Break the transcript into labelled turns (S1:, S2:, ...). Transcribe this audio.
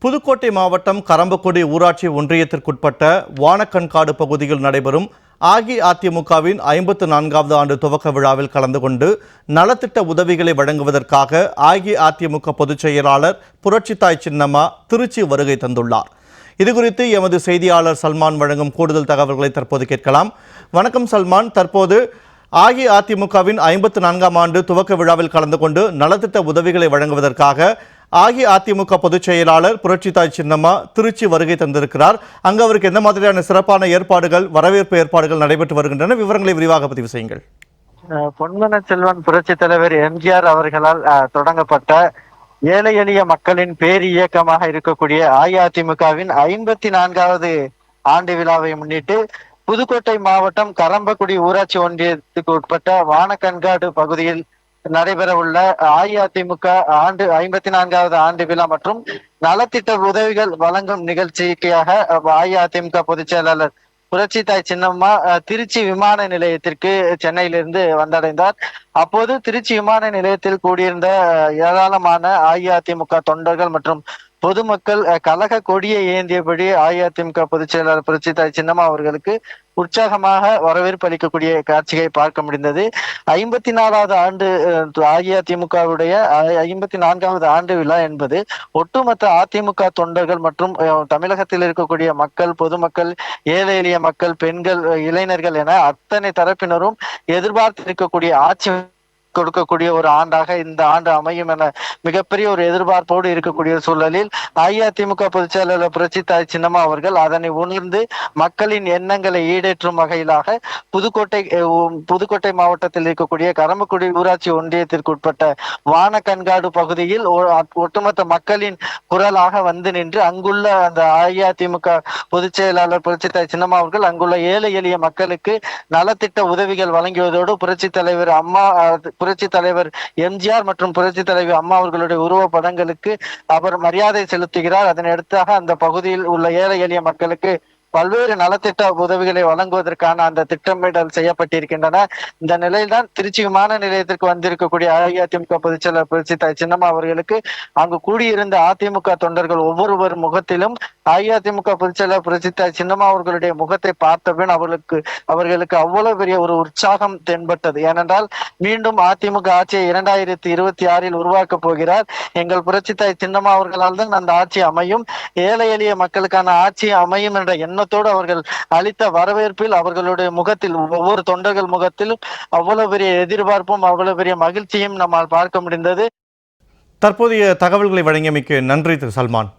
S1: புதுக்கோட்டை மாவட்டம் கரம்பக்குடி ஊராட்சி ஒன்றியத்திற்குட்பட்ட வானக்கண்காடு பகுதியில் நடைபெறும் அஇஅதிமுகவின் 54வது ஆண்டு துவக்க விழாவில் கலந்து கொண்டு நலத்திட்ட உதவிகளை வழங்குவதற்காக அஇஅதிமுக பொதுச் செயலாளர் புரட்சித்தாய் சின்னம்மா திருச்சி வருகை தந்துள்ளார். இதுகுறித்து எமது செய்தியாளர் சல்மான் வழங்கும் கூடுதல் தகவல்களை தற்போது கேட்கலாம். வணக்கம் சல்மான், தற்போது அஇஅதிமுகவின் 54ஆம் ஆண்டு துவக்க விழாவில் கலந்து கொண்டு நலத்திட்ட உதவிகளை வழங்குவதற்காக அஇஅதிமுக பொதுச் செயலாளர் புரட்சித்தாய் சின்னம்மா திருச்சி வருகை தந்திருக்கிறார். அங்கு அவருக்கு எந்த மாதிரியான சிறப்பான ஏற்பாடுகள், வரவேற்பு ஏற்பாடுகள் நடைபெற்று வருகின்றன? விவரங்களை விரிவாக பதிவு செய்யுங்கள்.
S2: பொன்மன செல்வன் புரட்சி தலைவர் எம்ஜிஆர் அவர்களால் தொடங்கப்பட்ட ஏழை எளிய மக்களின் பேர் இயக்கமாக இருக்கக்கூடிய அஇஅதிமுகவின் 54வது ஆண்டு விழாவை முன்னிட்டு புதுக்கோட்டை மாவட்டம் கரம்பக்குடி ஊராட்சி ஒன்றியத்துக்கு உட்பட்ட வானக்கண்காடு பகுதியில் நடைபெற உள்ள அஇஅதிமுக 54வது ஆண்டு விழா மற்றும் நலத்திட்ட உதவிகள் வழங்கும் நிகழ்ச்சிக்காக அஇஅதிமுக பொதுச் செயலாளர் புரட்சித்தாய் சின்னம்மா திருச்சி விமான நிலையத்திற்கு சென்னையிலிருந்து வந்தடைந்தார். அப்போது திருச்சி விமான நிலையத்தில் கூடியிருந்த ஏராளமான அஇஅதிமுக தொண்டர்கள் மற்றும் பொதுமக்கள் கழக கொடியை ஏந்தியபடி அஇஅதிமுக பொதுச் செயலாளர் புரட்சித்தாய் சின்னம்மா அவர்களுக்கு உற்சாகமாக வரவேற்பு அளிக்கக்கூடிய காட்சியை பார்க்க முடிந்தது. 54வது ஆண்டு அஇஅதிமுகவுடைய 54வது ஆண்டு விழா என்பது ஒட்டுமொத்த அதிமுக தொண்டர்கள் மற்றும் தமிழகத்தில் இருக்கக்கூடிய மக்கள், பொதுமக்கள், ஏழை எளிய மக்கள், பெண்கள், இளைஞர்கள் என அத்தனை தரப்பினரும் எதிர்பார்த்து இருக்கக்கூடிய ஆட்சி கொடுக்கக்கூடிய ஒரு ஆண்டாக இந்த ஆண்டு அமையும் என மிகப்பெரிய ஒரு எதிர்பார்ப்போடு இருக்கக்கூடிய சூழலில் அஇஅதிமுக பொதுச் செயலாளர் புரட்சித்தாய் சின்னம்மா அவர்கள் அதனை உணர்ந்து மக்களின் எண்ணங்களை ஈடேற்றும் வகையிலாக புதுக்கோட்டை மாவட்டத்தில் இருக்கக்கூடிய கரம்பக்குடி ஊராட்சி ஒன்றியத்திற்கு உட்பட்ட வானக்கண்காடு பகுதியில் ஒட்டுமொத்த மக்களின் குரலாக வந்து நின்று அங்குள்ள அந்த அஇஅதிமுக பொதுச் செயலாளர் புரட்சித்தாய் சின்னம்மா அவர்கள் அங்குள்ள ஏழை எளிய மக்களுக்கு நலத்திட்ட உதவிகள் வழங்குவதோடு புரட்சி தலைவர் எம்ஜிஆர் மற்றும் புரட்சி தலைவர் அம்மா அவர்களுடைய உருவ படங்களுக்கு அவர் மரியாதை செலுத்துகிறார். அதனையடுத்தாக அந்த பகுதியில் உள்ள ஏழை எளிய மக்களுக்கு பல்வேறு நலத்திட்ட உதவிகளை வழங்குவதற்கான அந்த திட்டமிடல் செய்யப்பட்டிருக்கின்றன. இந்த நிலையில்தான் திருச்சி விமான நிலையத்திற்கு வந்திருக்கக்கூடிய அஇஅதிமுக பொதுச் செயலாளர் புரட்சித்தாய் சின்னம்மா அவர்களுக்கு அங்கு கூடியிருந்த அதிமுக தொண்டர்கள் ஒவ்வொருவர் முகத்திலும் அஇஅதிமுக பொதுச் செயலாளர் புரட்சித்தாய் சின்னம்மா அவர்களுடைய முகத்தை பார்த்தபின் அவர்களுக்கு அவ்வளவு பெரிய ஒரு உற்சாகம் தென்பட்டது. ஏனென்றால் மீண்டும் அதிமுக ஆட்சியை 2026 உருவாக்க போகிறார். எங்கள் புரட்சித்தாய் சின்னம்மா அவர்களால் தான் அந்த ஆட்சி அமையும், ஏழை எளிய மக்களுக்கான ஆட்சி அமையும் என்ற எண்ணத்தோடு அவர்கள் அளித்த வரவேற்பில் அவர்களுடைய முகத்தில், ஒவ்வொரு தொண்டர்கள் முகத்திலும் அவ்வளவு பெரிய எதிர்பார்ப்பும் அவ்வளவு பெரிய மகிழ்ச்சியும் நம்மால் பார்க்க முடிந்தது.
S1: தற்போதைய தகவல்களை வழங்கியமைக்கு நன்றி திரு சல்மான்.